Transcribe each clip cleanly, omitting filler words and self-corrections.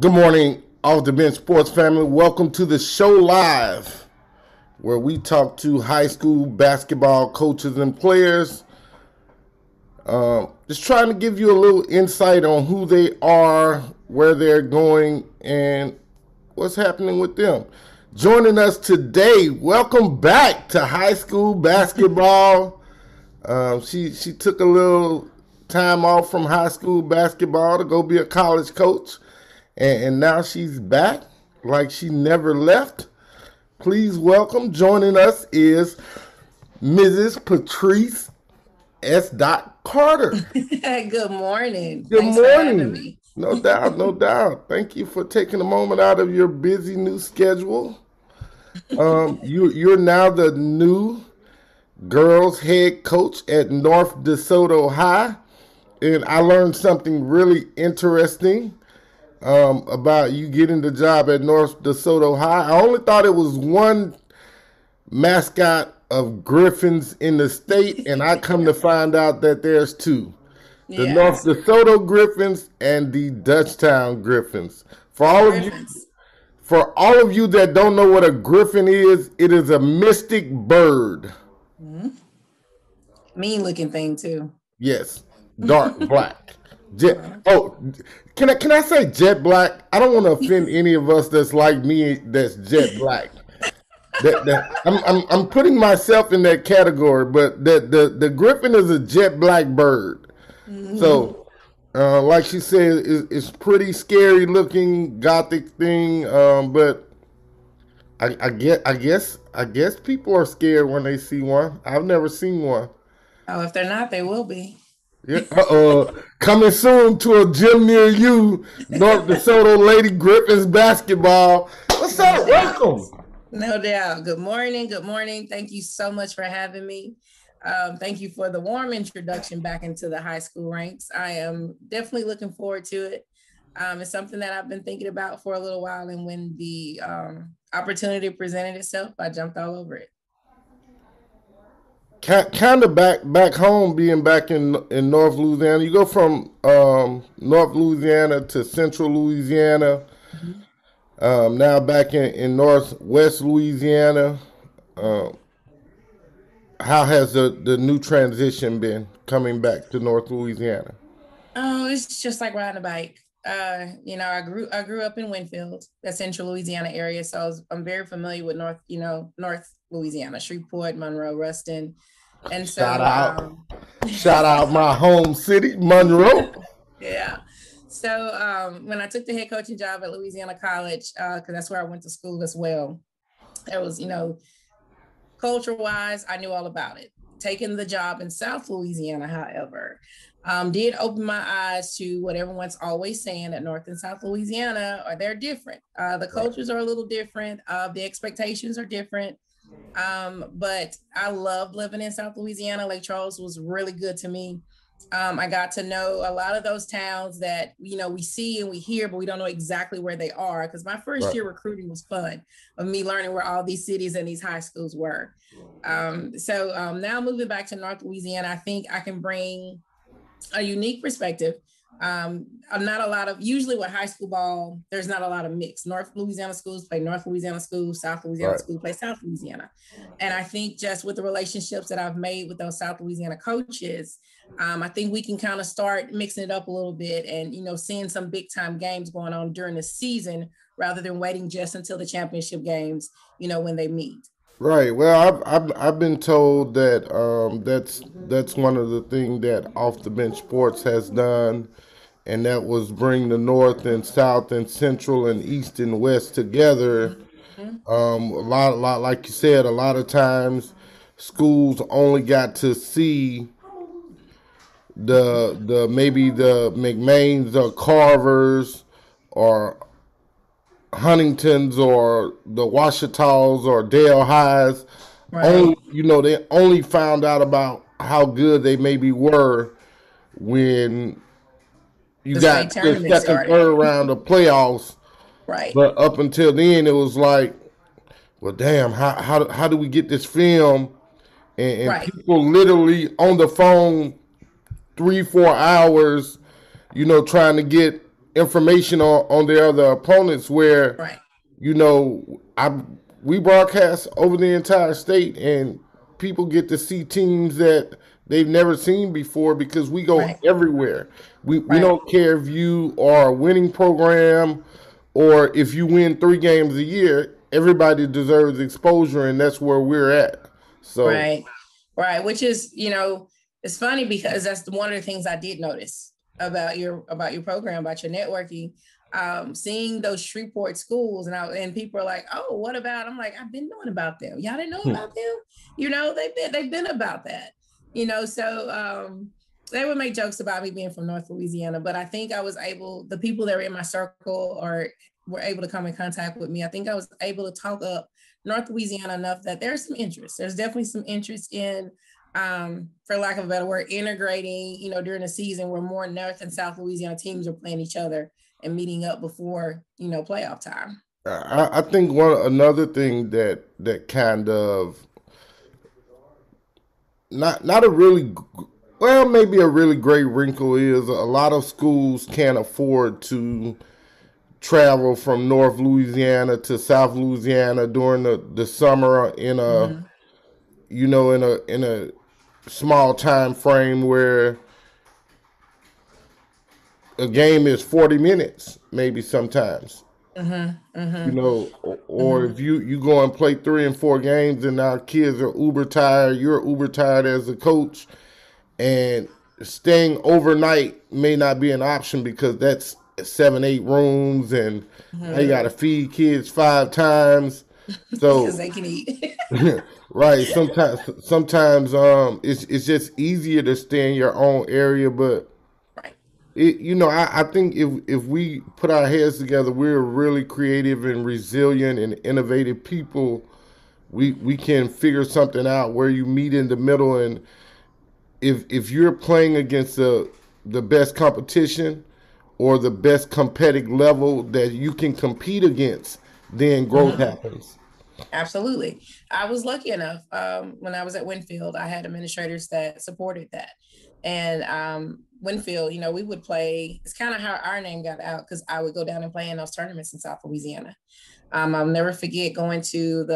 Good morning, Off the Bench Sports family. Welcome to the show live, where we talk to high school basketball coaches and players. Just trying to give you a little insight on who they are, where they're going, and what's happening with them. Joining us today, welcome back to high school basketball. She took a little time off from high school basketball to go be a college coach. And now she's back like she never left. Please welcome, joining us is Mrs. Patrece S. Carter. Good morning. Good Thanks for having morning. me. No doubt, no doubt. Thank you for taking a moment out of your busy new schedule. You're now the new girls head coach at North DeSoto High. And I learned something really interesting about you getting the job at North DeSoto High. I only thought it was one mascot of Griffins in the state, and I come to find out that there's two. The North Yes, DeSoto Griffins and the Dutchtown Griffins. Griffins. For all of you that don't know what a griffin is, it is a mystic bird. Mean looking thing too. Yes, dark black. Jet. Uh-huh. Oh, can I say jet black? I don't want to offend any of us that's like me. That's jet black. I'm putting myself in that category, but the griffin is a jet black bird. So, like she said, it's pretty scary looking gothic thing. But I guess people are scared when they see one. I've never seen one. Oh, if they're not, they will be. Yeah, coming soon to a gym near you, North DeSoto Lady Griffins basketball. What's No up? doubt. Welcome. No doubt. Good morning. Good morning. Thank you so much for having me. Thank you for the warm introduction back into the high school ranks. I am definitely looking forward to it. It's something that I've been thinking about for a little while, and when the opportunity presented itself, I jumped all over it. Kind of back home, being back in North Louisiana. You go from North Louisiana to Central Louisiana. Mhm. Now back in Northwest Louisiana. Um, how has the new transition been coming back to North Louisiana? Oh, it's just like riding a bike. I grew up in Winfield, the Central Louisiana area, so I'm very familiar with North Louisiana, Shreveport, Monroe, Ruston, and Shout so out, shout out my home city, Monroe. yeah. So when I took the head coaching job at Louisiana College, because that's where I went to school as well, it was culture wise, I knew all about it. Taking the job in South Louisiana, however, did open my eyes to what everyone's always saying that North and South Louisiana are they're different. The Right. cultures are a little different. The expectations are different. But I loved living in South Louisiana. Lake Charles was really good to me. I got to know a lot of those towns that we see and we hear, but we don't know exactly where they are. Because my first Right. year recruiting was fun of me learning where all these cities and these high schools were. So now moving back to North Louisiana, I think I can bring a unique perspective. Not a lot of usually with high school ball, there's not a lot of mix. North Louisiana schools play North Louisiana schools, South Louisiana Right. schools play South Louisiana. And I think just with the relationships that I've made with those South Louisiana coaches, I think we can kind of start mixing it up a little bit and seeing some big time games going on during the season rather than waiting just until the championship games, when they meet. Right. Well, I've been told that that's one of the things that Off the Bench Sports has done, and that was bring the North and South and Central and East and West together. Mhm. A lot, like you said, a lot of times schools only got to see the maybe the McMains or Carvers or Huntingtons or the Washitas or Dale Highs. Only Right. they only found out about how good they maybe were when you The got state the tournament second, started. third round of playoffs. Right. But up until then, it was like, well, damn, how do we get this film? And Right. people literally on the phone 3 4 hours, trying to get information on their other opponents where, Right. you know, we broadcast over the entire state and people get to see teams that they've never seen before because we go Right. everywhere. We Right. don't care if you are a winning program or if you win 3 games a year, everybody deserves exposure and that's where we're at. So Right. Right. Which is, it's funny because that's one of the things I did notice about your program, about your networking. Seeing those Shreveport schools and people are like, oh, what about? I'm like, I've been knowing about them. Y'all didn't know about them? They've been about that. So they would make jokes about me being from North Louisiana, but I think the people that were in my circle or were able to come in contact with me. I think I was able to talk up North Louisiana enough that there's some interest. There's definitely some interest in, for lack of a better word, integrating, during the season where more North and South Louisiana teams are playing each other and meeting up before, playoff time. I think another thing that kind of not a really, well, maybe a really great wrinkle is a lot of schools can't afford to travel from North Louisiana to South Louisiana during the summer in a, Mm-hmm. in a small time frame where a game is 40 minutes maybe sometimes. Mm-hmm. Mm-hmm. Or Mm-hmm. if you go and play 3 and 4 games and our kids are uber tired, you're uber tired as a coach, and staying overnight may not be an option because that's 7, 8 rooms, and now you Mm-hmm. got to feed kids 5 times. Because So, they can eat. right, sometimes it's just easier to stay in your own area, but Right. I think if we put our heads together, we're really creative and resilient and innovative people. We can figure something out where you meet in the middle, and if you're playing against the best competition or the best competitive level that you can compete against, then growth Mm-hmm. happens. Absolutely. I was lucky enough when I was at Winfield, I had administrators that supported that. And Winfield, we would play. It's kind of how our name got out because I would go down and play in those tournaments in South Louisiana. I'll never forget going to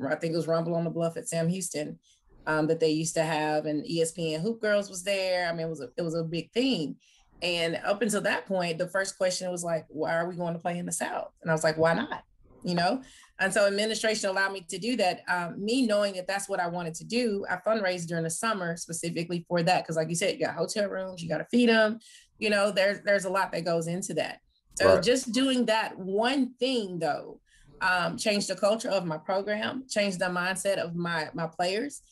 I think it was Rumble on the Bluff at Sam Houston that they used to have, and ESPN Hoop Girls was there. I mean, it was a big thing. And up until that point, the first question was like, why are we going to play in the South? And I was like, why not? You know, and so administration allowed me to do that. Me knowing that that's what I wanted to do, I fundraised during the summer specifically for that. Cause like you said, you got hotel rooms, you got to feed them, there's a lot that goes into that. So Right. just doing that one thing though, changed the culture of my program, changed the mindset of my players.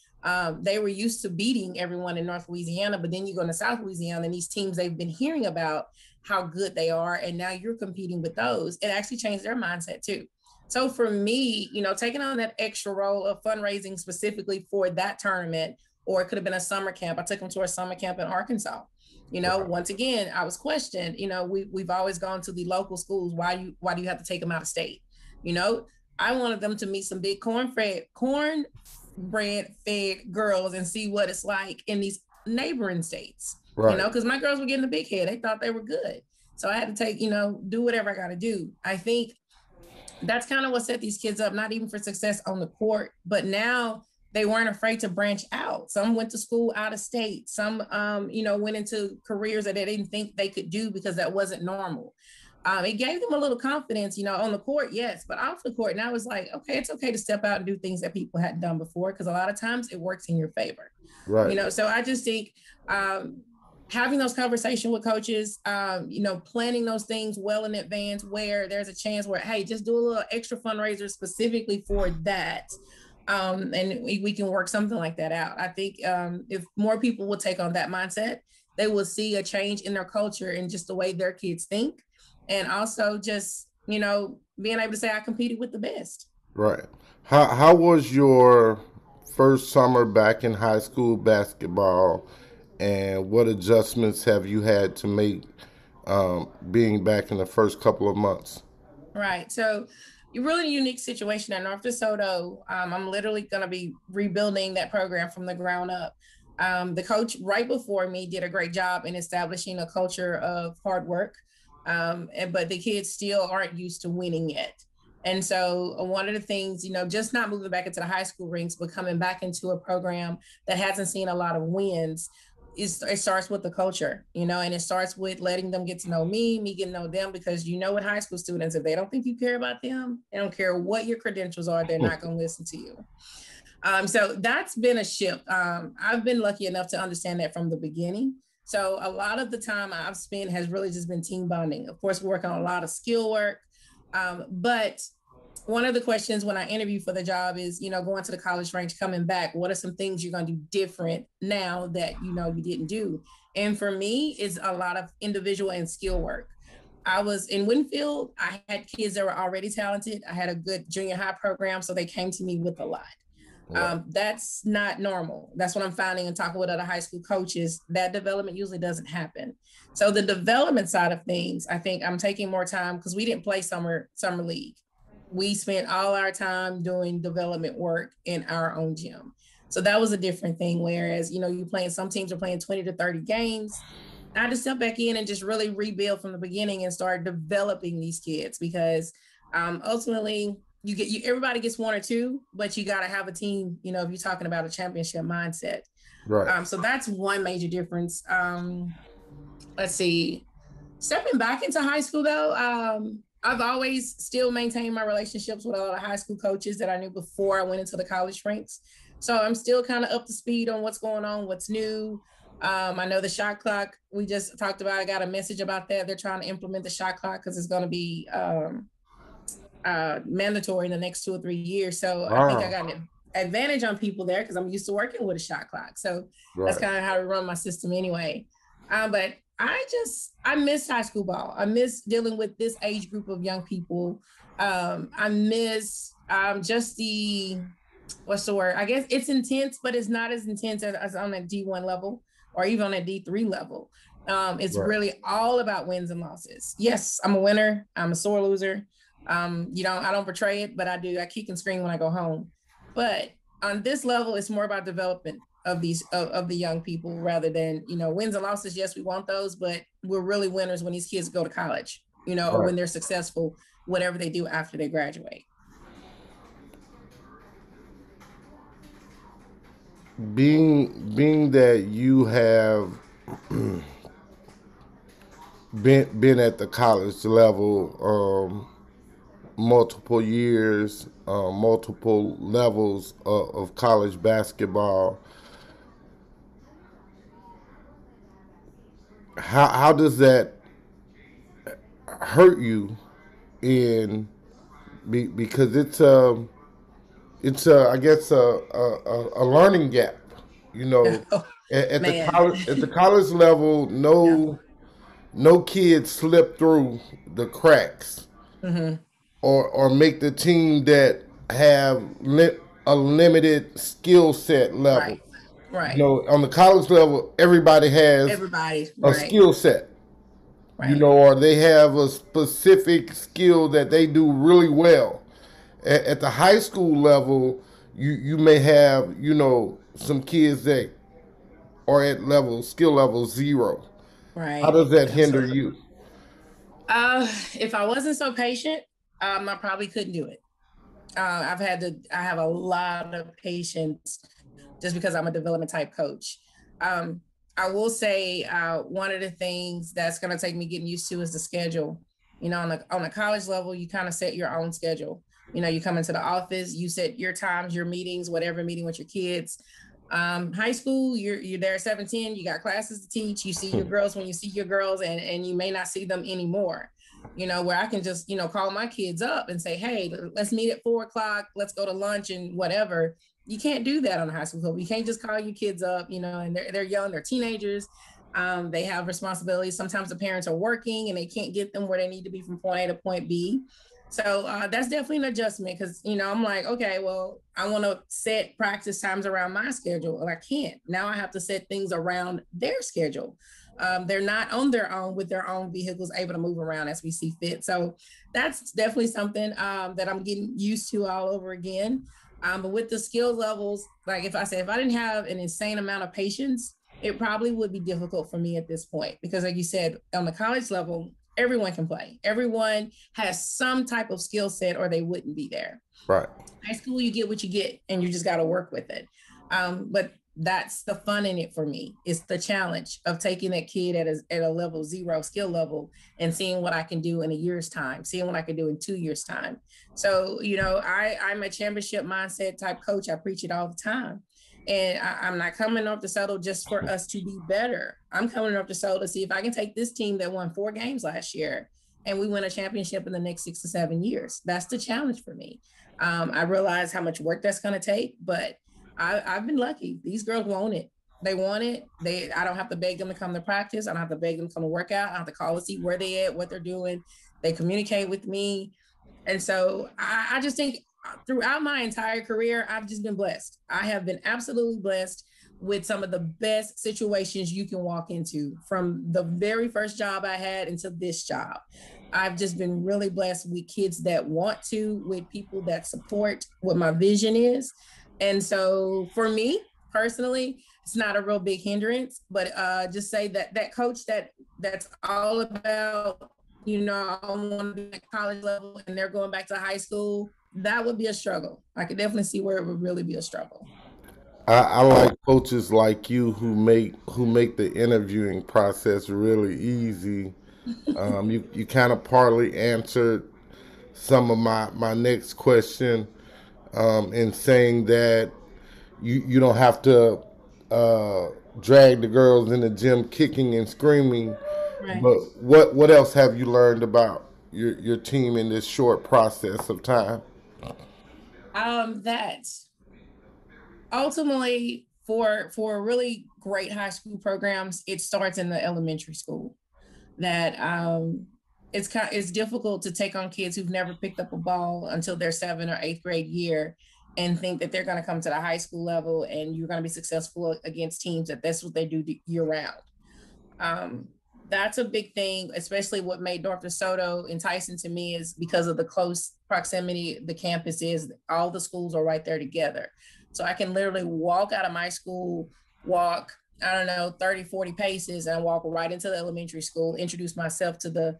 They were used to beating everyone in North Louisiana, but then you go to South Louisiana and these teams they've been hearing about how good they are, and now you're competing with those. It actually changed their mindset too. So for me, taking on that extra role of fundraising specifically for that tournament, or it could have been a summer camp. I took them to a summer camp in Arkansas. Right. Once again, I was questioned. We've always gone to the local schools. Why do you have to take them out of state? You know, I wanted them to meet some big cornbread fed girls and see what it's like in these neighboring states. Right. Because my girls were getting the big head. They thought they were good. So I had to take, do whatever I got to do. I think that's kind of what set these kids up, not even for success on the court, but now they weren't afraid to branch out. Some went to school out of state. Some, went into careers that they didn't think they could do because that wasn't normal. It gave them a little confidence, on the court, yes, but off the court. Now it's like, okay, it's okay to step out and do things that people hadn't done before because a lot of times it works in your favor. Right. So I just think having those conversations with coaches, planning those things well in advance where there's a chance where, hey, just do a little extra fundraiser specifically for that. And we can work something like that out. I think if more people will take on that mindset, they will see a change in their culture and just the way their kids think. And also just, being able to say I competed with the best. Right. How was your first summer back in high school basketball, and what adjustments have you had to make being back in the first couple of months? Right. So you're really unique situation at North DeSoto. I'm literally going to be rebuilding that program from the ground up. The coach right before me did a great job in establishing a culture of hard work. But the kids still aren't used to winning yet. And so one of the things, just not moving back into the high school ranks, but coming back into a program that hasn't seen a lot of wins, it starts with the culture, and it starts with letting them get to know me getting to know them, because with high school students, if they don't think you care about them, they don't care what your credentials are, they're not going to listen to you. So that's been a shift. I've been lucky enough to understand that from the beginning. So a lot of the time I've spent has really just been team bonding. Of course, we're working on a lot of skill work. But one of the questions when I interview for the job is, going to the college range, coming back, what are some things you're going to do different now that, you didn't do? And for me, it's a lot of individual and skill work. I was in Winfield. I had kids that were already talented. I had a good junior high program, so they came to me with a lot. Right. That's not normal. That's what I'm finding and talking with other high school coaches. That development usually doesn't happen. So the development side of things, I think I'm taking more time, because we didn't play summer league. We spent all our time doing development work in our own gym. So that was a different thing. Whereas, you playing, some teams are playing 20 to 30 games. I had to step back in and just really rebuild from the beginning and start developing these kids, because ultimately, everybody gets one or two, but you got to have a team, if you're talking about a championship mindset. Right. So that's one major difference. Let's see. Stepping back into high school, though, I've always still maintained my relationships with all the high school coaches that I knew before I went into the college ranks. So I'm still kind of up to speed on what's going on, what's new. I know the shot clock we just talked about. I got a message about that. They're trying to implement the shot clock because it's going to be mandatory in the next 2 or 3 years. So I think I got an advantage on people there because I'm used to working with a shot clock. So that's kind of how I run my system anyway. But I miss high school ball. I miss dealing with this age group of young people. I miss just the, what's the word? I guess it's intense, but it's not as intense as on that D1 level or even on that D3 level. It's really all about wins and losses. Yes, I'm a winner. I'm a sore loser. I don't portray it, but I do. I kick and scream when I go home. But on this level, it's more about development of these of the young people rather than, wins and losses. Yes, we want those, but we're really winners when these kids go to college, or when they're successful, whatever they do after they graduate. Being that you have been at the college level multiple years, multiple levels of college basketball, how does that hurt you because it's I guess a learning gap, at the college level, no kids slip through the cracks, or make the team that have a limited skill set level. Right. On the college level, everybody has a skill set. Or they have a specific skill that they do really well. At the high school level, you may have, some kids that are at skill level 0. Right. How does that hinder you? If I wasn't so patient, I probably couldn't do it. I have a lot of patience just because I'm a development type coach. I will say one of the things that's going to take me getting used to is the schedule. On the college level, you kind of set your own schedule. You come into the office, you set your times, your meetings, whatever meeting with your kids. High school, you're there at 7:10, you got classes to teach, you see your girls when you see your girls, and you may not see them anymore. Where I can just, call my kids up and say, hey, let's meet at 4:00, let's go to lunch and whatever. You can't do that on a high school club. You can't just call your kids up, and they're young, they're teenagers. They have responsibilities. Sometimes the parents are working and they can't get them where they need to be from point A to point B. So that's definitely an adjustment because, I'm like, okay, well, I want to set practice times around my schedule and I can't. Now I have to set things around their schedule. They're not on their own with their own vehicles, able to move around as we see fit. So that's definitely something that I'm getting used to all over again. But with the skill levels, like if I didn't have an insane amount of patience, it probably would be difficult for me at this point. Because like you said, on the college level, Everyone can play. Everyone has some type of skill set or they wouldn't be there. Right. High school, you get what you get and you just got to work with it. But that's the fun in it for me. It's the challenge of taking that kid at a level 0 skill level and seeing what I can do in a year's time, seeing what I can do in 2 years' time. So, I'm a championship mindset type coach. I preach it all the time. And I'm not coming off the DESOTO just for us to be better. I'm coming off the DESOTO to see if I can take this team that won 4 games last year and we win a championship in the next 6 to 7 years. That's the challenge for me. I realize how much work that's going to take, but I've been lucky. These girls want it. They want it. I don't have to beg them to come to practice. I don't have to beg them to come to work out. I don't have to call to see where they at, what they're doing. They communicate with me. And so I just think throughout my entire career, I've just been blessed. I have been absolutely blessed with some of the best situations you can walk into, from the very first job I had into this job. I've just been really blessed with kids that want to, with people that support what my vision is. And so for me personally, it's not a real big hindrance, but just say that coach that's all about, I want to be at college level and they're going back to high school, that would be a struggle. I could definitely see where it would really be a struggle. I like coaches like you who make the interviewing process really easy. You kind of partly answered some of my next question in saying that you don't have to drag the girls in the gym kicking and screaming. Right. But what else have you learned about your team in this short process of time? That ultimately for really great high school programs, it starts in the elementary school. That it's difficult to take on kids who've never picked up a ball until their 7th or 8th grade year and think that they're going to come to the high school level and you're going to be successful against teams that's what they do year round. Um, that's a big thing, especially what made North DeSoto enticing to me is because of the close proximity the campus is. All the schools are right there together. So I can literally walk out of my school, walk, I don't know, 30, 40 paces and walk right into the elementary school, introduce myself to the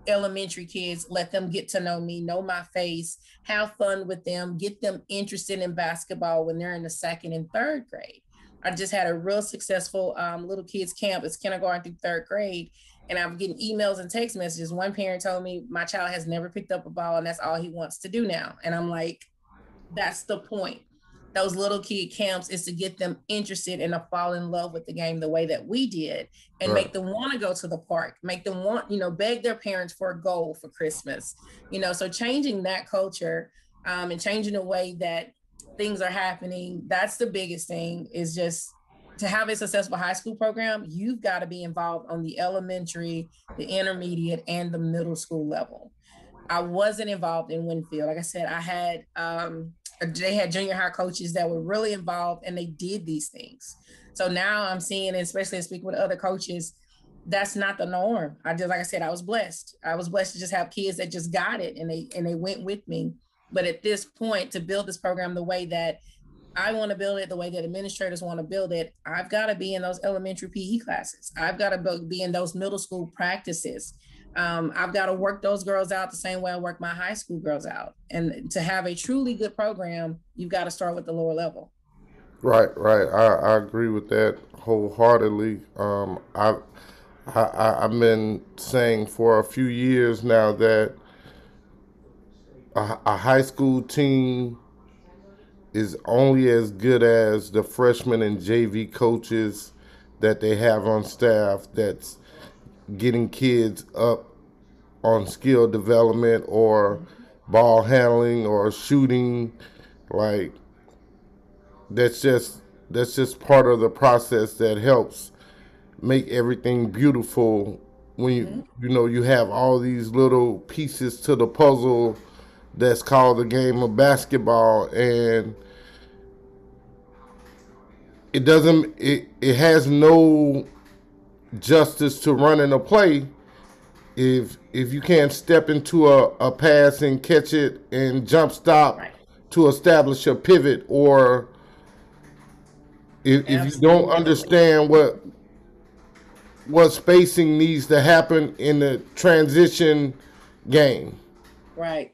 elementary kids, let them get to know me, know my face, have fun with them, get them interested in basketball when they're in the 2nd and 3rd grade. I just had a real successful little kids camp. It's kindergarten through 3rd grade. And I'm getting emails and text messages. One parent told me my child has never picked up a ball and that's all he wants to do now. And I'm like, that's the point. Those little kid camps is to get them interested and to fall in love with the game the way that we did and Right. make them want to go to the park, make them want, beg their parents for a goal for Christmas, so changing that culture and changing the way that things are happening. That's the biggest thing, is just to have a successful high school program, you've got to be involved on the elementary, the intermediate, and the middle school level. I wasn't involved in Winfield. Like I said, they had junior high coaches that were really involved and they did these things. So now I'm seeing, especially speaking with other coaches, that's not the norm. Like I said, I was blessed. I was blessed to just have kids that just got it and they went with me. But at this point, to build this program the way that I want to build it, the way that administrators want to build it, I've got to be in those elementary PE classes. I've got to be in those middle school practices. I've got to work those girls out the same way I work my high school girls out. And to have a truly good program, you've got to start with the lower level. Right, right. I agree with that wholeheartedly. I've been saying for a few years now that a high school team is only as good as the freshman and JV coaches that they have on staff that's getting kids up on skill development or ball handling or shooting. Like that's just part of the process that helps make everything beautiful when you have all these little pieces to the puzzle that's called the game of basketball. And it has no justice to running a play if you can't step into a pass and catch it and jump stop Right. to establish a pivot, or if you don't Absolutely. understand what spacing needs to happen in the transition game. Right.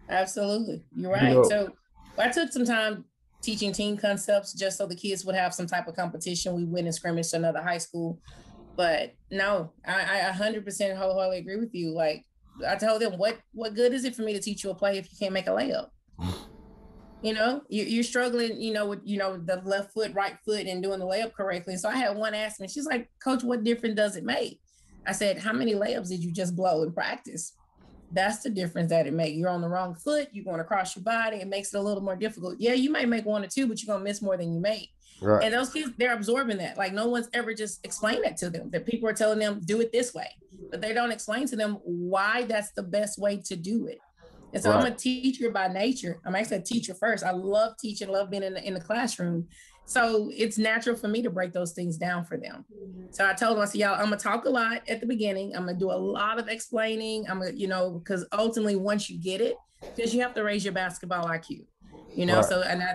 Absolutely. You're You right. know, So I took some time teaching team concepts just so the kids would have some type of competition. We went and scrimmaged to another high school. But no, I 100% wholeheartedly agree with you. Like I told them, what good is it for me to teach you a play if you can't make a layup? You know, you're struggling, with, the left foot, right foot, and doing the layup correctly. So I had one ask me, she's like, Coach, what difference does it make? I said, how many layups did you just blow in practice? That's the difference that it makes. You're on the wrong foot, you're going across your body, it makes it a little more difficult. Yeah, you might make 1 or 2, but you're going to miss more than you make. right, And those kids, they're absorbing that. Like no one's ever just explained that to them, that people are telling them, do it this way, but they don't explain to them why that's the best way to do it. And so I'm a teacher by nature. I'm actually a teacher first. I love teaching, love being in the classroom. So it's natural for me to break those things down for them. So I told them, I said, y'all, I'm gonna talk a lot at the beginning. I'm gonna do a lot of explaining. I'm gonna, because ultimately once you get it, because you have to raise your basketball IQ.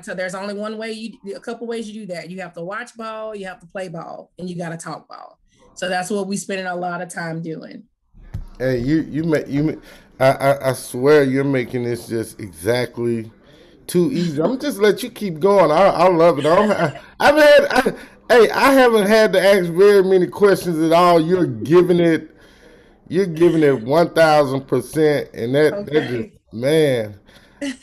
So there's only one way, a couple ways you do that. You have to watch ball, you have to play ball, and you got to talk ball. So that's what we spending a lot of time doing. Hey, I swear you're making this just exactly too easy. I'm just let you keep going. I love it. I haven't had to ask very many questions at all. You're giving it 1,000%, and that just, Okay. man,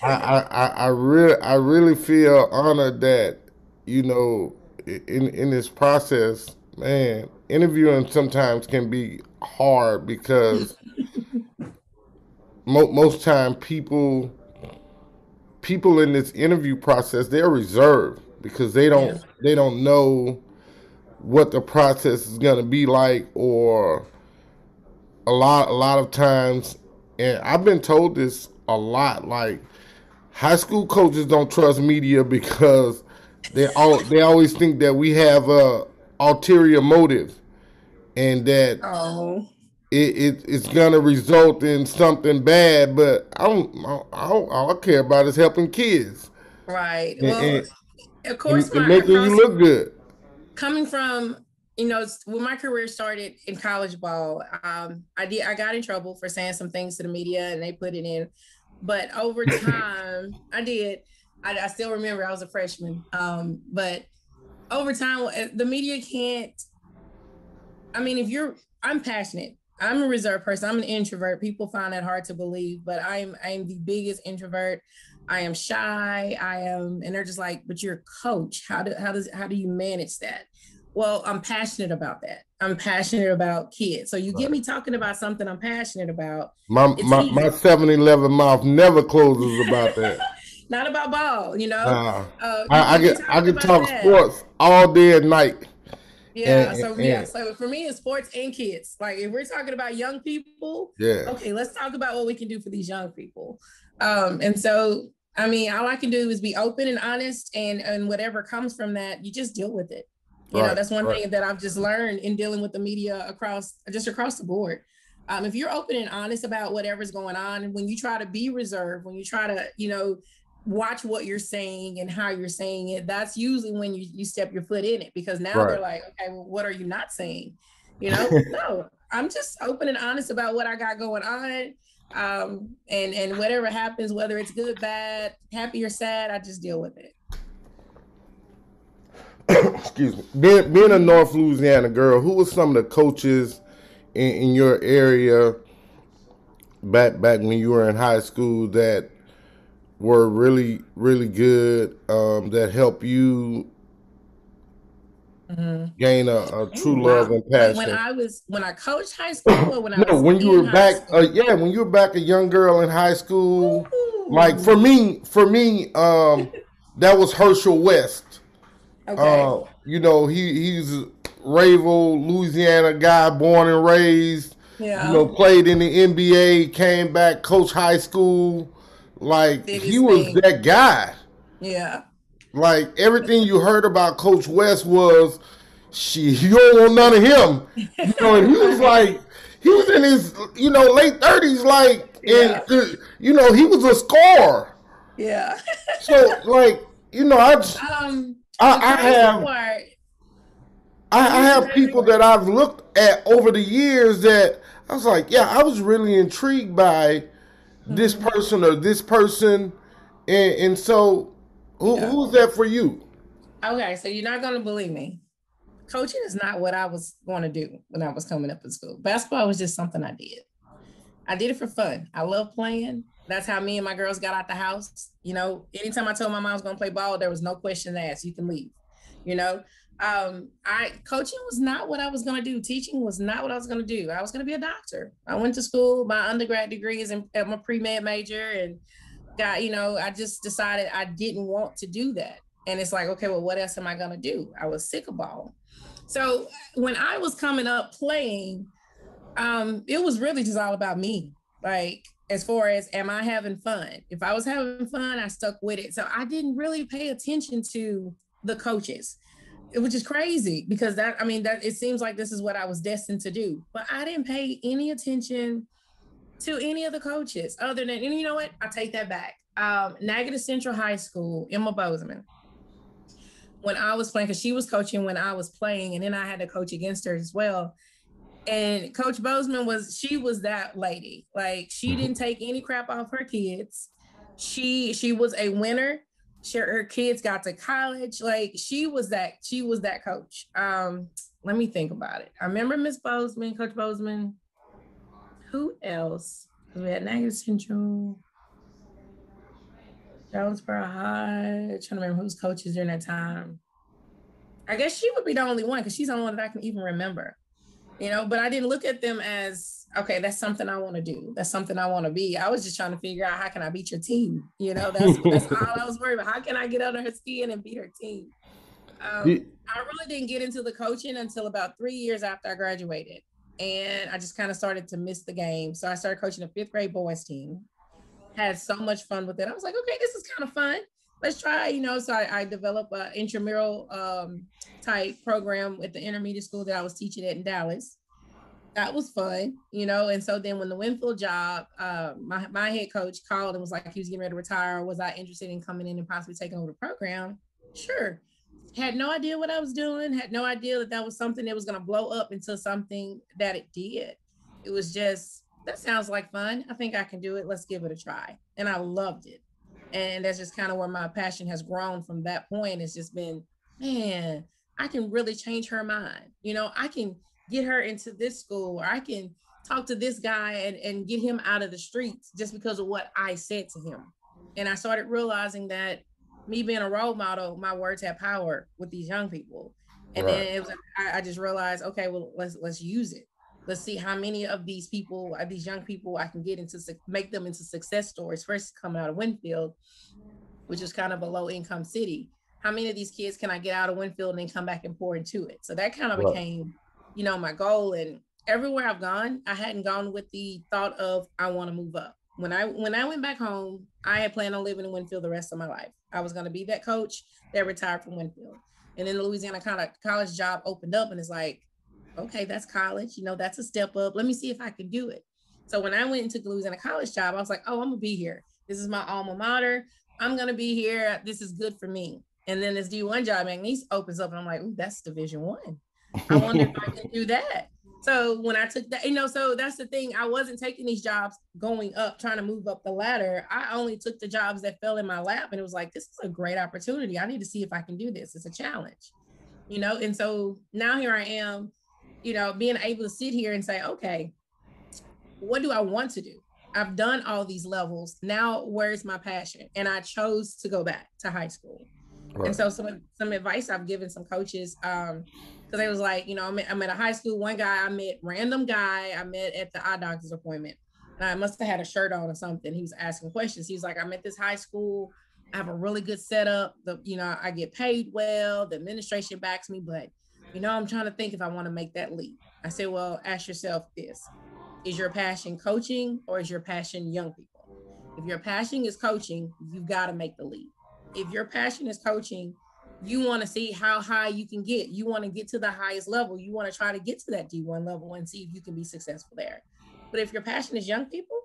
I really feel honored that in this process, man. Interviewing sometimes can be hard because most time people in this interview process, they're reserved because Yeah. they don't know what the process is going to be like, or a lot of times, and I've been told this a lot, like high school coaches don't trust media because they always think that we have a ulterior motive, and that Oh, it's gonna result in something bad. But all I care about is helping kids right. and, Well, and, of course, and making you look good. coming from, when my career started in college ball, I got in trouble for saying some things to the media and they put it in. But over time, I still remember I was a freshman. But over time, the media can't, I'm passionate. I'm a reserved person. I'm an introvert. People find that hard to believe, but I'm the biggest introvert. I am shy. And they're just like, but you're a coach. How do you manage that? Well, I'm passionate about that. I'm passionate about kids. So you get me talking about something I'm passionate about, My it's my my easy. 7-Eleven mouth never closes about that. Not about ball, Nah, you get me I talking could about talk that. sports all day and night, Yeah. and, So yeah. and So for me, it's sports and kids. Like if we're talking about young people, yeah, okay, let's talk about what we can do for these young people. And so all I can do is be open and honest, and whatever comes from that, you just deal with it. right, That's one right, thing that I've just learned in dealing with the media across the board. If you're open and honest about whatever's going on, and when you try to be reserved, when you try to, watch what you're saying and how you're saying it, that's usually when you step your foot in it, because now right. they're like, okay, well, what are you not saying? No, I'm just open and honest about what I got going on. And whatever happens, whether it's good, bad, happy or sad, I just deal with it. Excuse me. Being a North Louisiana girl, who were some of the coaches in your area back when you were in high school that were really really good, that helped you Mm-hmm. gain a Oh, true love wow. and passion? When I coached high school, or when I No, was when you were in high back, school? yeah, when you were back a young girl in high school, like Ooh. that was Herschel West. Okay. He's a Rayville, Louisiana guy, born and raised. Yeah. Played in the NBA, came back, coached high school. Like Did he his was thing. that guy. Yeah. Like everything you heard about Coach West was, shit, you don't want none of him. And he was Right. like, he was in his, late 30s, like, and Yeah. he was a scorer. Yeah. So like, The I crazy have part, I have people that I've looked at over the years that I was like, yeah, I was really intrigued by this Mhm. person or this person, and so Yeah. who's that for you? Okay, so you're not gonna believe me. Coaching is not what I was going to do when I was coming up in school. Basketball was just something I did. I did it for fun. I love playing. That's how me and my girls got out the house. You know, anytime I told my mom I was going to play ball, there was no question asked. You can leave. You know, I coaching was not what I was going to do. Teaching was not what I was going to do. I was going to be a doctor. I went to school. My undergrad degree is I'm a pre-med major, and got, I just decided I didn't want to do that. And it's like, okay, well, what else am I going to do? I was sick of ball. So when I was coming up playing, it was really just all about me. Like, as far as, am I having fun? If I was having fun, I stuck with it. So I didn't really pay attention to the coaches, which is crazy because that it seems like this is what I was destined to do. But I didn't pay any attention to any of the coaches other than, and you know what? I take that back. Negative Central High School, Emma Bozeman, when I was playing, because she was coaching when I was playing, and then I had to coach against her as well. And Coach Bozeman she was that lady. Like, she didn't take any crap off her kids. She was a winner. Her kids got to college. Like, she was that coach. Let me think about it. I remember Miss Bozeman, Coach Bozeman. Who else? Because we had Negative Central, Jonesboro High. I'm trying to remember who's coaches during that time. I guess she would be the only one because she's the only one that I can even remember. But I didn't look at them as, okay, that's something I want to do. That's something I want to be. I was just trying to figure out, how can I beat your team? That's all I was worried about. How can I get under her skin and beat her team? I really didn't get into the coaching until about 3 years after I graduated. And I just kind of started to miss the game. So I started coaching a 5th grade boys team. Had so much fun with it. I was like, okay, this is kind of fun. Let's try, So I developed an intramural type program with the intermediate school that I was teaching at in Dallas. That was fun, And so then when the Winfield job, my head coach called and was like, he was getting ready to retire. Was I interested in coming in and possibly taking over the program? Sure. Had no idea what I was doing. Had no idea that was something that was going to blow up into something that it did. It was just, that sounds like fun. I think I can do it. Let's give it a try. And I loved it. And that's just kind of where my passion has grown from that point. It's just been, man, I can really change her mind. I can get her into this school, or I can talk to this guy and get him out of the streets just because of what I said to him. And I started realizing that me being a role model, my words have power with these young people. And Right. then I just realized, okay, well, let's use it. Let's see how many of these people, these young people, I can make them into success stories. First, coming out of Winfield, which is kind of a low income city. How many of these kids can I get out of Winfield and then come back and pour into it? So that kind of became, my goal. And everywhere I've gone, I hadn't gone with the thought of, I want to move up. When I went back home, I had planned on living in Winfield the rest of my life. I was going to be that coach that retired from Winfield. And then the Louisiana college job opened up, and it's like, okay, that's college. That's a step up. Let me see if I can do it. So when I went into the Louisiana college job, I was like, oh, I'm going to be here. This is my alma mater. I'm going to be here. This is good for me. And then this D1 job, McNeese, opens up, and I'm like, ooh, that's Division I. I wonder if I can do that. So when I took that, so that's the thing. I wasn't taking these jobs going up, trying to move up the ladder. I only took the jobs that fell in my lap, and it was like, this is a great opportunity. I need to see if I can do this. It's a challenge, And so now here I am, being able to sit here and say, okay, what do I want to do? I've done all these levels. Now, where's my passion? And I chose to go back to high school. Right. And so some advice I've given some coaches, because they was like, I'm at a high school. One guy random guy I met at the eye doctor's appointment. And I must have had a shirt on or something. He was asking questions. He was like, I'm at this high school. I have a really good setup. I get paid well. The administration backs me, but I'm trying to think if I want to make that leap. I said, well, ask yourself this. Is your passion coaching, or is your passion young people? If your passion is coaching, you've got to make the leap. If your passion is coaching, you want to see how high you can get. You want to get to the highest level. You want to try to get to that D1 level and see if you can be successful there. But if your passion is young people,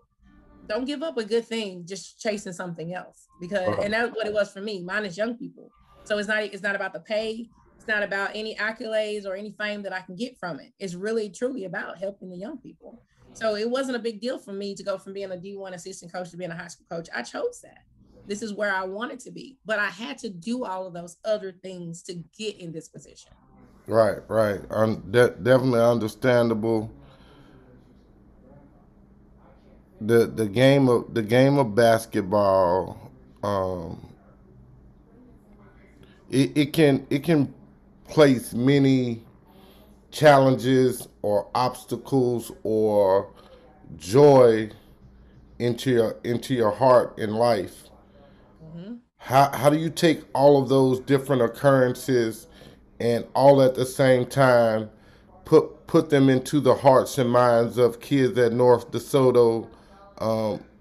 don't give up a good thing just chasing something else, because and that's what it was for me. Mine is young people. So it's not about the pay. It's It's not about any accolades or any fame that I can get from it. It's really truly about helping the young people. So it wasn't a big deal for me to go from being a D1 assistant coach to being a high school coach. I chose that. This is where I wanted to be, but I had to do all of those other things to get in this position. Right, right. Definitely understandable. The game of basketball, um, it can place many challenges or obstacles or joy into your heart in life. Mm-hmm. How do you take all of those different occurrences and all at the same time put them into the hearts and minds of kids at North DeSoto,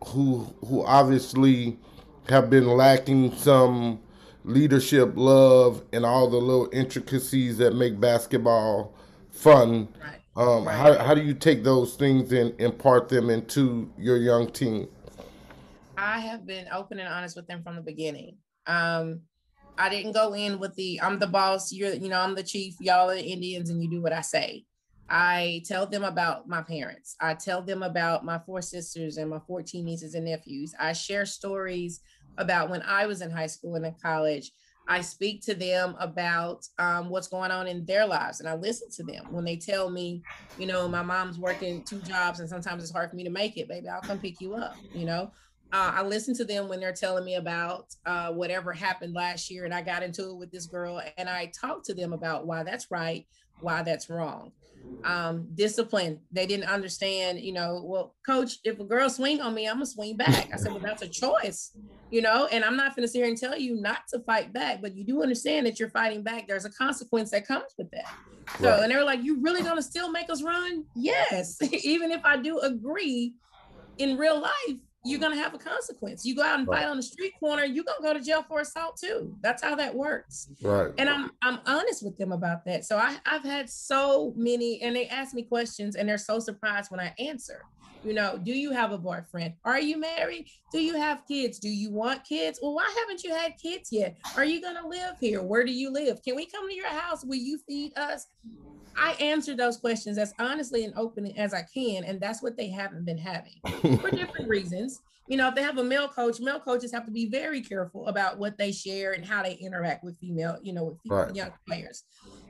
who obviously have been lacking some leadership, love, and all the little intricacies that make basketball fun. Right. Right. How do you take those things and impart them into your young team? I have been open and honest with them from the beginning. Um, I didn't go in with the I'm the boss, I'm the chief, y'all are the Indians, and you do what I say. I tell them about my parents. I tell them about my four sisters and my 14 nieces and nephews. I share stories about when I was in high school and in college. I speak to them about what's going on in their lives, and I listen to them when they tell me, my mom's working two jobs and sometimes it's hard for me to make it. Baby, I'll come pick you up. I listen to them when they're telling me about whatever happened last year and I got into it with this girl, and I talk to them about why that's right, why that's wrong. Discipline. They didn't understand, well, coach, if a girl swing on me, I'm gonna swing back. I said, well, that's a choice, and I'm not gonna sit here and tell you not to fight back, but you do understand that you're fighting back. There's a consequence that comes with that. So, Right. and they were like, you really gonna still make us run? Yes. Even if I do agree, in real life, you're gonna have a consequence. You go out and Right. fight on the street corner, you're gonna go to jail for assault too. That's how that works. Right. And I'm honest with them about that. So I've had so many, and they ask me questions and they're so surprised when I answer. Do you have a boyfriend? Are you married? Do you have kids? Do you want kids? Well, why haven't you had kids yet? Are you gonna live here? Where do you live? Can we come to your house? Will you feed us? I answer those questions as honestly and open as I can, and that's what they haven't been having for different reasons. If they have a male coach, male coaches have to be very careful about what they share and how they interact with female, with Right. young players.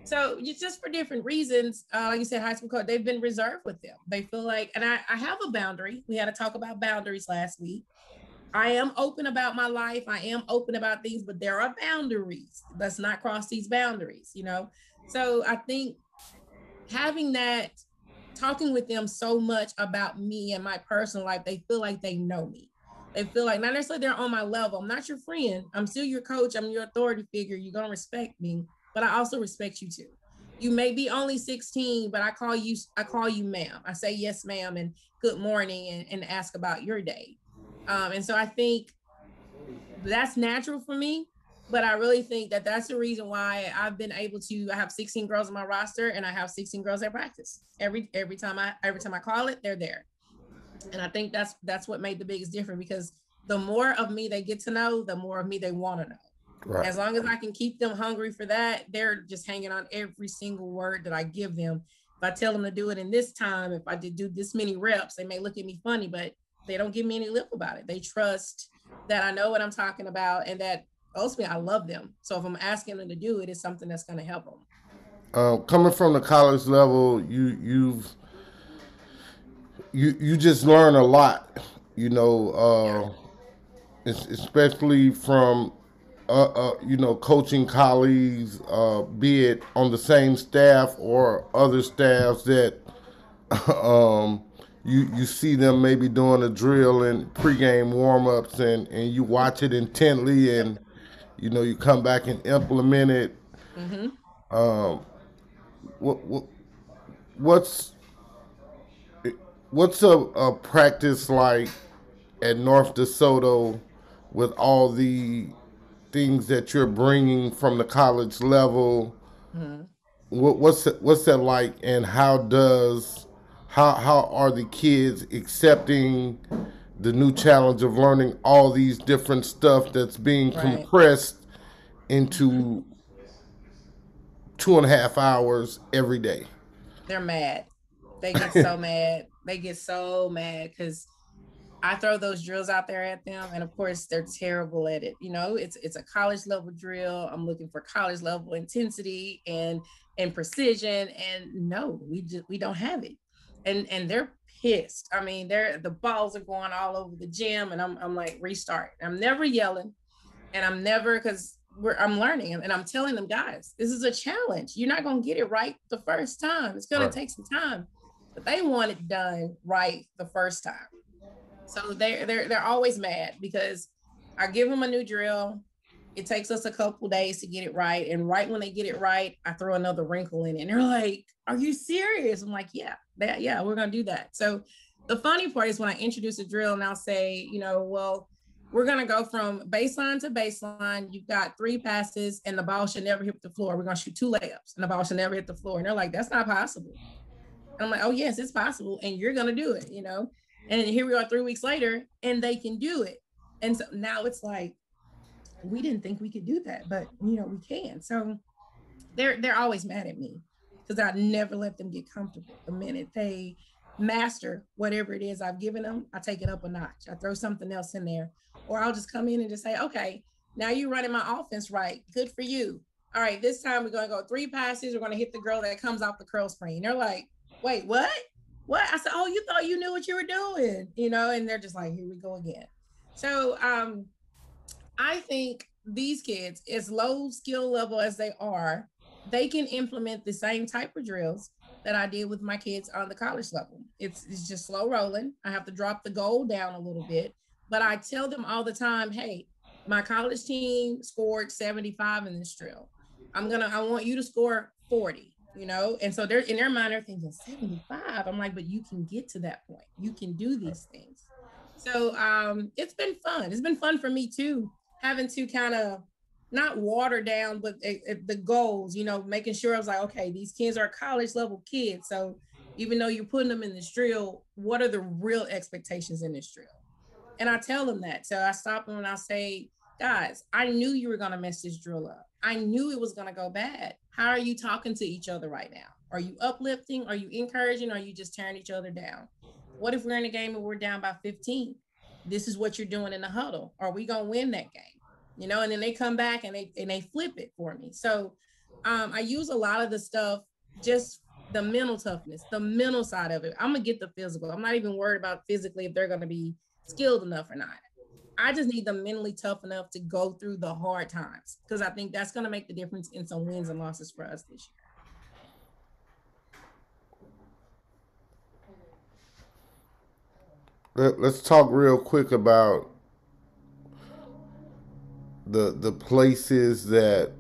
So just for different reasons, like you said, high school coach, they've been reserved with them. They feel like, and I have a boundary. We had to talk about boundaries last week. I am open about my life. I am open about things, but there are boundaries. Let's not cross these boundaries. So I think having that, talking with them so much about me and my personal life, they feel like they know me. They feel like not necessarily they're on my level. I'm not your friend. I'm still your coach. I'm your authority figure. You're going to respect me, but I also respect you too. You may be only 16, but I call you ma'am. I say yes, ma'am, and good morning, and ask about your day. And so I think that's natural for me. But I really think that that's the reason why I've been able to. I have 16 girls on my roster, and I have 16 girls at practice. Every time I call it, they're there. And I think that's what made the biggest difference, because the more of me they get to know, the more of me they want to know. Right. As long as I can keep them hungry for that, they're just hanging on every single word that I give them. If I tell them to do it in this time, if I did do this many reps, they may look at me funny, but they don't give me any lip about it. They trust that I know what I'm talking about, and that ultimately I love them. So if I'm asking them to do it, it's something that's going to help them. Coming from the college level, you just learn a lot. You know, Yeah. especially from coaching colleagues, be it on the same staff or other staffs that um, you see them maybe doing a drill and pregame warm ups, and you watch it intently, Yep. and you come back and implement it. Mm-hmm. What, what what's what's a practice like at North DeSoto with all the things that you're bringing from the college level? Mm-hmm. What's that like, and how are the kids accepting the new challenge of learning all these different stuff that's being Right. compressed Mm-hmm. into 2.5 hours every day. They're mad. They get so mad. They get so mad because I throw those drills out there at them, and of course they're terrible at it. It's a college level drill. I'm looking for college level intensity and precision, and no, we don't have it, and they're pissed. I mean, the balls are going all over the gym, and I'm like, restart. I'm never yelling, and I'm never, because I'm learning, and I'm telling them, guys, this is a challenge. You're not gonna get it right the first time. It's gonna take some time, but they want it done right the first time. So they're always mad because I give them a new drill. It takes us a couple days to get it right, and right when they get it right, I throw another wrinkle in it, and they're like, "Are you serious?" I'm like, "Yeah, we're gonna do that." So the funny part is when I introduce a drill, and I'll say, well, we're gonna go from baseline to baseline. You've got 3 passes, and the ball should never hit the floor. We're gonna shoot 2 layups, and the ball should never hit the floor. And they're like, "That's not possible." And I'm like, "Oh yes, it's possible, and you're gonna do it." And here we are 3 weeks later, and they can do it. And so now it's like, we didn't think we could do that, but we can. So they're always mad at me because I never let them get comfortable. The minute they master whatever it is I've given them, I take it up a notch. I throw something else in there, or I'll just come in and just say, "Okay, now you're running my offense right. Good for you. All right, this time we're going to go 3 passes. We're going to hit the girl that comes off the curl screen." They're like, "Wait, what? What?" I said, "Oh, you thought you knew what you were doing, and they're just like, "Here we go again." So I think these kids, as low skill level as they are, they can implement the same type of drills that I did with my kids on the college level. It's just slow rolling. I have to drop the goal down a little bit, but I tell them all the time, "Hey, my college team scored 75 in this drill. I want you to score 40." And so they're in their mind, they're thinking 75. I'm like, "But you can get to that point. You can do these things." So it's been fun. It's been fun for me too, having to kind of not water down, but the goals, making sure I was like, okay, these kids are college level kids. So even though you're putting them in this drill, what are the real expectations in this drill? And I tell them that. So I stop them and I say, "Guys, I knew you were going to mess this drill up. I knew it was going to go bad. How are you talking to each other right now? Are you uplifting? Are you encouraging? Or are you just tearing each other down? What if we're in a game and we're down by 15? This is what you're doing in the huddle. Are we going to win that game?" And then they come back and they flip it for me. So I use a lot of the stuff, just the mental toughness, the mental side of it. I'm going to get the physical. I'm not even worried about physically if they're going to be skilled enough or not. I just need them mentally tough enough to go through the hard times, because I think that's going to make the difference in some wins and losses for us this Let's talk real quick about the places that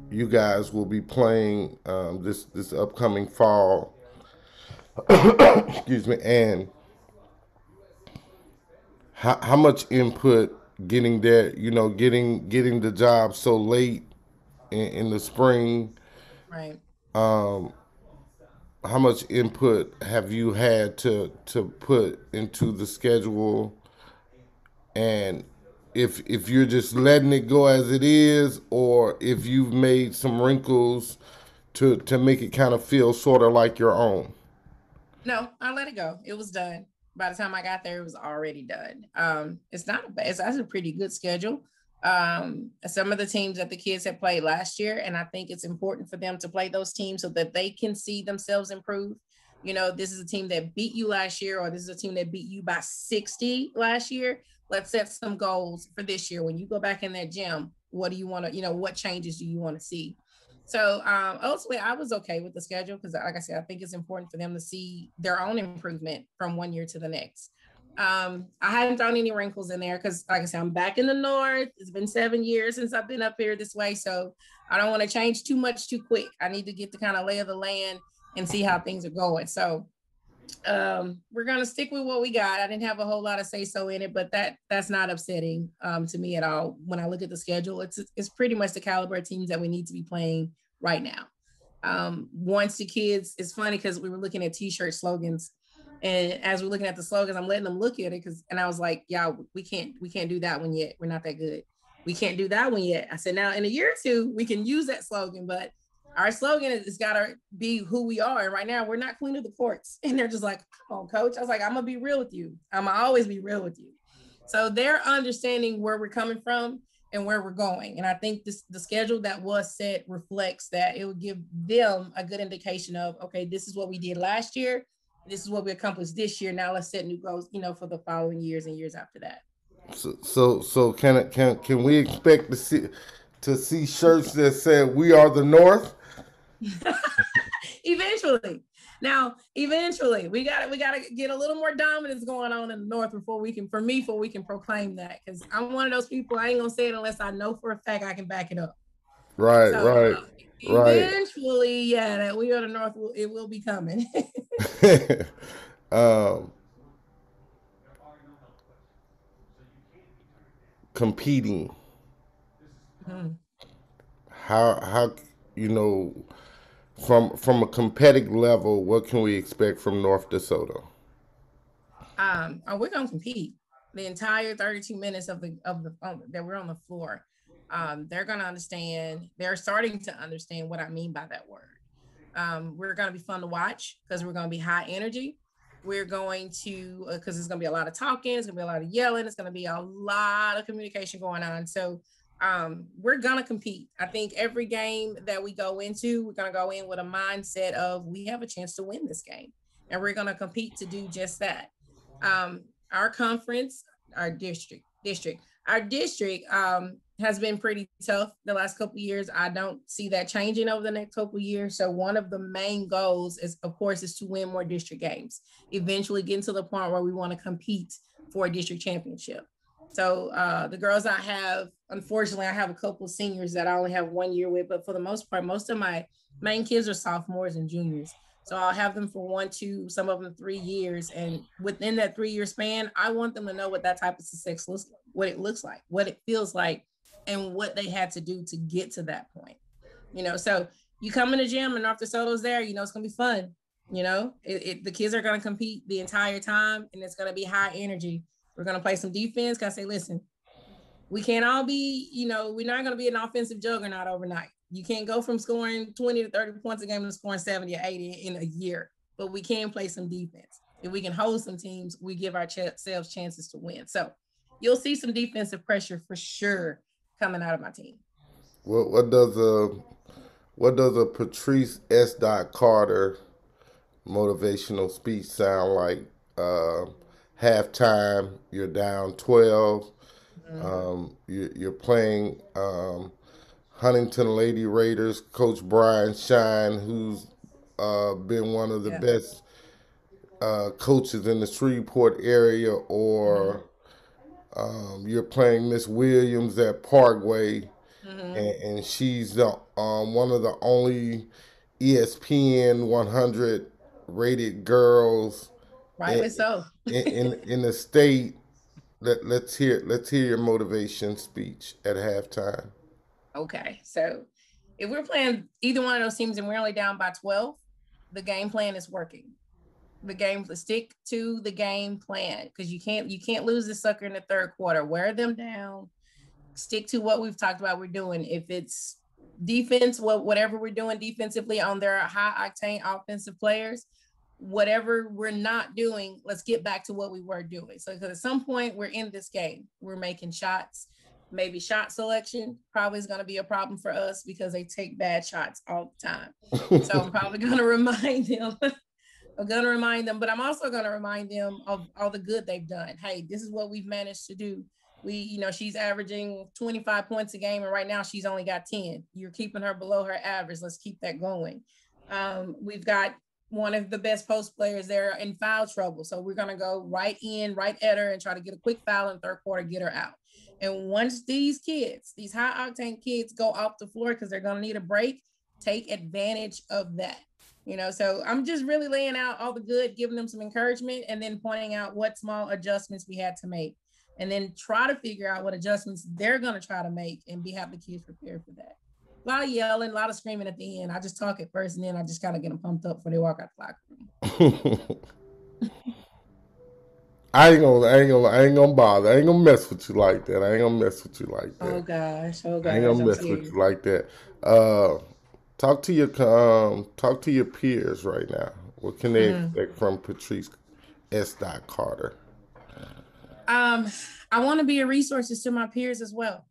you guys will be playing this upcoming fall. Excuse me. And how much input getting there, getting the job so late in the spring. year. Right. How much input have you had to put into the schedule, and if you're just letting it go as it is, or if you've made some wrinkles to make it kind of feel sort of like your own? No, I let it go. It was done. By the time I got there, it was already done. It's not a bad, it's actually a pretty good schedule. Some of the teams that the kids have played last year, and I think it's important for them to play those teams so that they can see themselves improve. This is a team that beat you last year, or this is a team that beat you by 60 last year. Let's set some goals for this year. When you go back in that gym, what do you want to, what changes do you want to see? So ultimately, I was okay with the schedule because, like I said, I think it's important for them to see their own improvement from one year to the next. I hadn't thrown any wrinkles in there because, like I said, I'm back in the north. It's been 7 years since I've been up here this way, so I don't want to change too much too quick. I need to get the kind of lay of the land and see how things are going. So we're gonna stick with what we got. I didn't have a whole lot of say so in it, but that's not upsetting to me at all. When I look at the schedule, it's pretty much the caliber of teams that we need to be playing right now. Once the kids, it's funny because we were looking at t-shirt slogans, and as we're looking at the slogans, I'm letting them look at it and I was like, "Yeah, we can't do that one yet. We're not that good." we can't do that one yet. I said, now in a year or two, we can use that slogan, but our slogan is got to be who we are. And right now we're not queen of the courts. And they're just like, come on, coach. I was like, I'm going to be real with you. I'm going to always be real with you. So they're understanding where we're coming from and where we're going. And I think the schedule that was set reflects that. It would give them a good indication of, okay, this is what we did last year. This is what we accomplished this year. Now let's set new goals, for the following years and years after that. So can we expect to see shirts that say "We are the North"? Eventually. Now, eventually, we got to get a little more dominance going on in the North before we can proclaim that. Because I'm one of those people, I ain't gonna say it unless I know for a fact I can back it up. Right, so, right. Eventually, yeah, that We Are the North, it will be coming. Competing. How from a competitive level, what can we expect from North DeSoto? We're gonna compete the entire 32 minutes of the that we're on the floor. They're gonna understand. They're starting to understand what I mean by that word. We're gonna be fun to watch because we're gonna be high energy. We're going to because it's gonna be a lot of talking. It's gonna be a lot of yelling. It's gonna be a lot of communication going on. So we're gonna compete. I think every game that we go into, we're gonna go in with a mindset of we have a chance to win this game, and we're gonna compete to do just that. Our conference, our district has been pretty tough the last couple of years. I don't see that changing over the next couple of years. So one of the main goals is, of course, is to win more district games. Eventually getting to the point where we want to compete for a district championship. So the girls I have, unfortunately, I have a couple of seniors that I only have 1 year with, but for the most part, most of my main kids are sophomores and juniors. So I'll have them for 1, 2, some of them 3 years. And within that 3-year span, I want them to know what that type of success looks like, what it looks like, what it feels like, and what they had to do to get to that point. So you come in the gym and North DeSoto's there, it's going to be fun. The kids are going to compete the entire time, and it's going to be high energy. We're going to play some defense. Because I say, listen, we can't all be, we're not going to be an offensive juggernaut overnight. You can't go from scoring 20 to 30 points a game to scoring 70 or 80 in a year, but we can play some defense. If we can hold some teams, we give ourselves chances to win. So you'll see some defensive pressure for sure coming out of my team. What does a Patrece S Carter motivational speech sound like? Halftime, you're down 12. You're playing Huntington Lady Raiders, Coach Brian Shine, who's been one of the best coaches in the Shreveport area, or you're playing Miss Williams at Parkway, and she's the one of the only ESPN 100 rated girls, rightly so, in the state. Let's hear your motivation speech at halftime. Okay, so if we're playing either one of those teams and we're only down by 12, the game plan is working. Stick to the game plan, because you can't lose the sucker in the third quarter. Wear them down. Stick to what we've talked about we're doing. If it's defense, whatever we're doing defensively on their high octane offensive players, whatever we're not doing, let's get back to what we were doing. So because at some point we're in this game, we're making shots. Maybe shot selection probably is going to be a problem for us because they take bad shots all the time. So I'm probably going to remind them. But I'm also going to remind them of all the good they've done. Hey, this is what we've managed to do. She's averaging 25 points a game, and right now she's only got 10. You're keeping her below her average. Let's keep that going. We've got one of the best post players there in foul trouble. So we're going to go right at her and try to get a quick foul in the third quarter, get her out. And once these high octane kids go off the floor because they're going to need a break, take advantage of that. So I'm just really laying out all the good, giving them some encouragement, and then pointing out what small adjustments we had to make, and then try to figure out what adjustments they're going to try to make and have the kids prepared for that. A lot of yelling, a lot of screaming at the end. I just talk at first, and then I just kind of get them pumped up before they walk out the locker room. I ain't gonna bother. I ain't gonna mess with you like that. I ain't gonna mess with you like Oh that. gosh, I ain't gonna I'm mess with serious. you like that. Talk to your peers right now. What can they Mhm. expect from Patrece S. Carter? Um, I want to be a resource to my peers as well.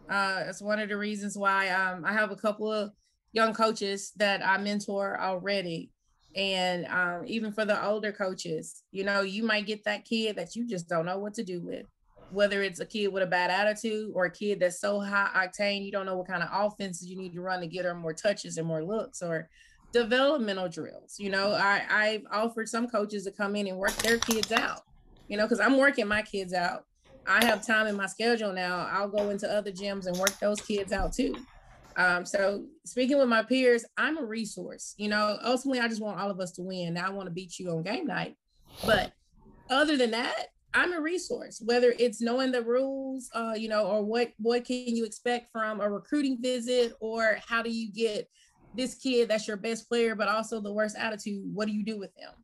It's one of the reasons why I have a couple of young coaches that I mentor already. And even for the older coaches, you know, you might get that kid that you just don't know what to do with, whether it's a kid with a bad attitude or a kid that's so high octane, you don't know what kind of offenses you need to run to get her more touches and more looks, or developmental drills. You know, I've offered some coaches to come in and work their kids out, you know, because I'm working my kids out. I have time in my schedule now. I'll go into other gyms and work those kids out too. So speaking with my peers, I'm a resource. You know, ultimately, I just want all of us to win. Now I want to beat you on game night, but other than that, I'm a resource. Whether it's knowing the rules, you know, or what can you expect from a recruiting visit, or how do you get this kid that's your best player but also the worst attitude? What do you do with them?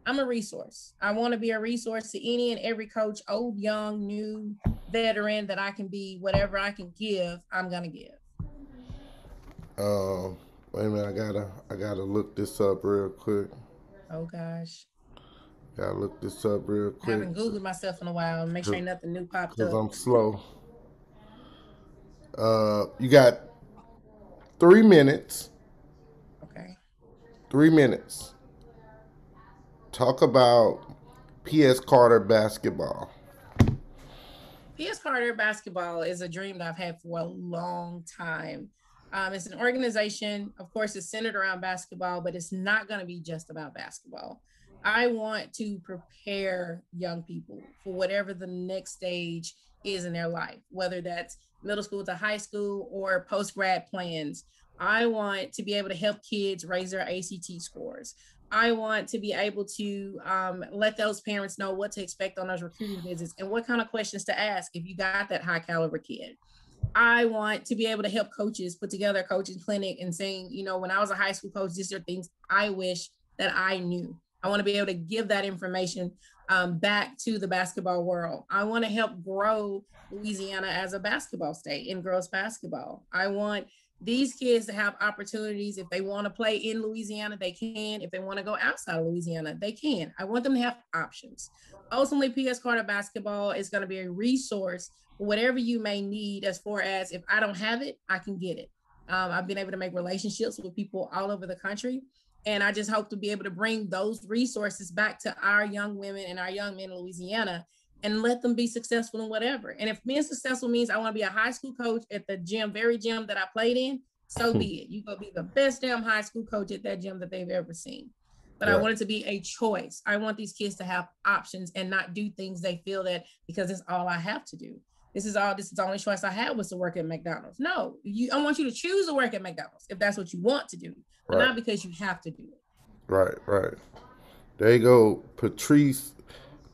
I'm a resource. I want to be a resource to any and every coach, old, young, new, veteran, that I can be. Whatever I can give, I'm gonna give. Um, Wait a minute. I gotta look this up real quick. Oh gosh, Gotta look this up real I quick haven't Googled myself in a while and make sure because ain't nothing new popped up. I'm slow. You got 3 minutes. Okay. 3 minutes. Talk about P.S. Carter basketball. PS Carter basketball is a dream that I've had for a long time. It's an organization, of course, it's centered around basketball, but it's not going to be just about basketball. I want to prepare young people for whatever the next stage is in their life, whether that's middle school to high school or post grad plans. I want to be able to help kids raise their ACT scores. I want to be able to let those parents know what to expect on those recruiting visits and what kind of questions to ask if you got that high caliber kid. I want to be able to help coaches put together a coaching clinic and saying, you know, when I was a high school coach, these are things I wish that I knew. I want to be able to give that information back to the basketball world. I want to help grow Louisiana as a basketball state in girls basketball. I want these kids to have opportunities. If they want to play in Louisiana, they can. If they want to go outside of Louisiana, they can. I want them to have options. Ultimately, PS Carter basketball is going to be a resource for whatever you may need, as far as if I don't have it, I can get it. I've been able to make relationships with people all over the country. And I just hope to be able to bring those resources back to our young women and our young men in Louisiana and let them be successful in whatever. And if being successful means I want to be a high school coach at the gym, very gym that I played in, so be it. You go be the best damn high school coach at that gym that they've ever seen. But I Right. want it to be a choice. I want these kids to have options and not do things they feel that because it's all I have to do. This is the only choice I had was to work at McDonald's. No, I want you to choose to work at McDonald's if that's what you want to do, but Right. not because you have to do it. Right. Right. There you go, Patrece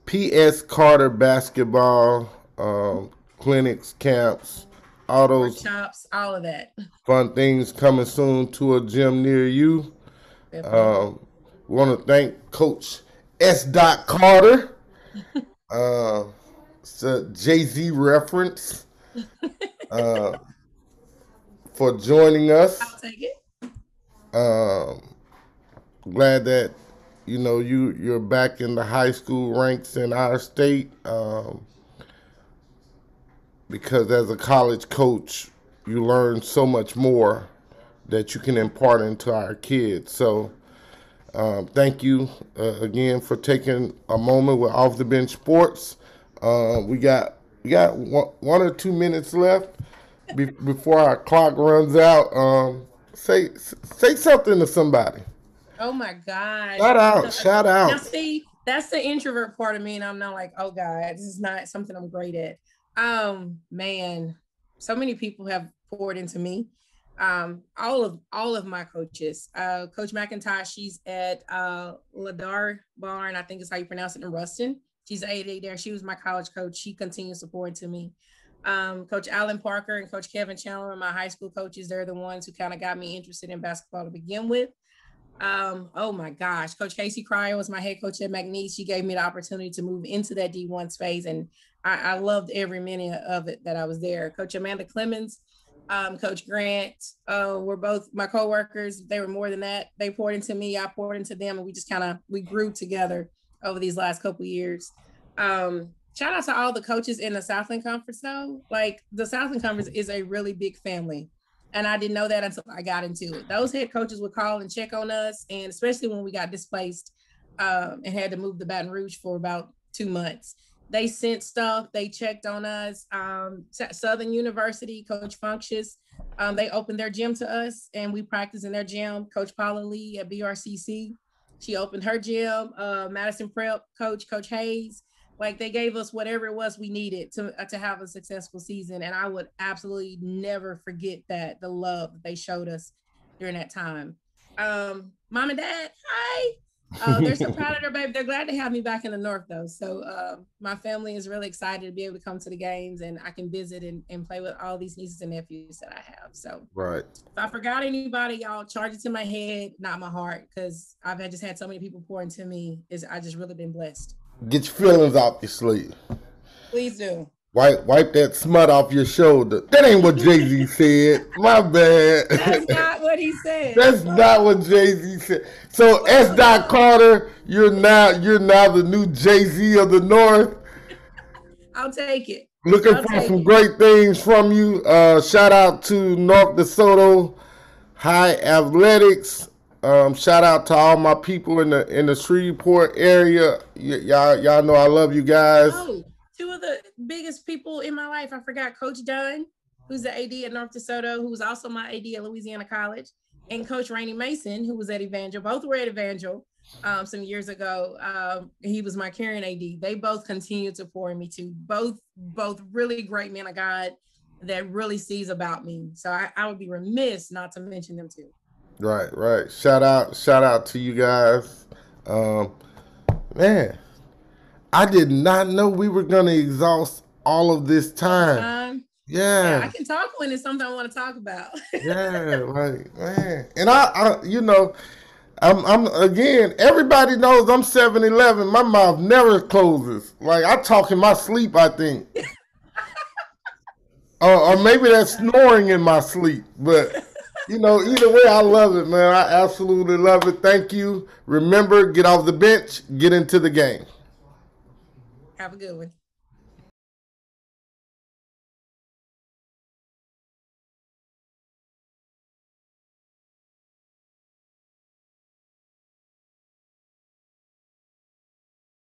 P.S. Carter basketball clinics, camps, all those Workshops, all of that. fun things coming soon to a gym near you. Definitely. We want to thank Coach S. Carter. Uh, it's a Jay Z reference for joining I'll us. take it. Um, Glad that you're back in the high school ranks in our state. Because as a college coach, you learn so much more that you can impart into our kids. So, thank you again for taking a moment with Off the Bench Sports. We got 1 or 2 minutes left before our clock runs out. Say something to somebody. Oh my gosh. Shout out, shout Now out. see, that's the introvert part of me. And I'm not like, oh God, this is not something I'm great at. Man, so many people have poured into me. All of my coaches. Coach McIntosh, she's at Ladar Barn, I think is how you pronounce it, in Ruston. She's 88 there. She was my college coach. She continues to pour into me. Coach Alan Parker and Coach Kevin Chandler, my high school coaches, they're the ones who kind of got me interested in basketball to begin with. Oh my gosh, Coach Casey Cryer was my head coach at McNeese. She gave me the opportunity to move into that D1 space, and I loved every minute of it that I was there. Coach Amanda Clemens, Coach Grant, were both my coworkers. They were more than that. They poured into me, I poured into them, and we just we grew together over these last couple of years. Shout out to all the coaches in the Southland Conference though. Like the Southland Conference is a really big family. And I didn't know that until I got into it. Those head coaches would call and check on us. And especially when we got displaced and had to move to Baton Rouge for about 2 months. They sent stuff, they checked on us. Southern University, Coach Funchess, they opened their gym to us and we practiced in their gym. Coach Paula Lee at BRCC, she opened her gym. Madison Prep coach, Coach Hayes, like they gave us whatever it was we needed to have a successful season. And I would absolutely never forget that, the love that they showed us during that time. Mom and Dad, hi. They're so proud of their baby. They're glad to have me back in the North though. So my family is really excited to be able to come to the games and I can visit and play with all these nieces and nephews that I have. So right. If I forgot anybody, y'all charge it to my head, not my heart, because I've just had so many people pour into me. I just really been blessed. Get your feelings off your sleeve. Please do. Wipe that smut off your shoulder. That ain't what Jay-Z said. My bad. That's not what he said. That's not what Jay-Z said. So S. Carter, you're now the new Jay-Z of the North. I'll take it. Looking for some great things from you. Shout out to North DeSoto High Athletics. Shout out to all my people in the Shreveport area. Y'all know I love you guys. Oh, two of the biggest people in my life. I forgot Coach Dunn, who's the AD at North DeSoto, who was also my AD at Louisiana College, and Coach Rainey Mason, who was at Evangel. Both were at Evangel some years ago. He was my Karen AD. They both continue to pour in me too. Both really great men of God that really sees about me. So I would be remiss not to mention them too. Right. Shout out to you guys. Man, I did not know we were gonna exhaust all of this time. Yeah, I can talk when it's something I want to talk about. Yeah, like man, and I'm again. Everybody knows I'm 7'11". My mouth never closes. Like I talk in my sleep, I think. Or maybe that's snoring in my sleep, but. Either way, I love it, man. I absolutely love it. Thank you. Remember, get off the bench, get into the game. Have a good one.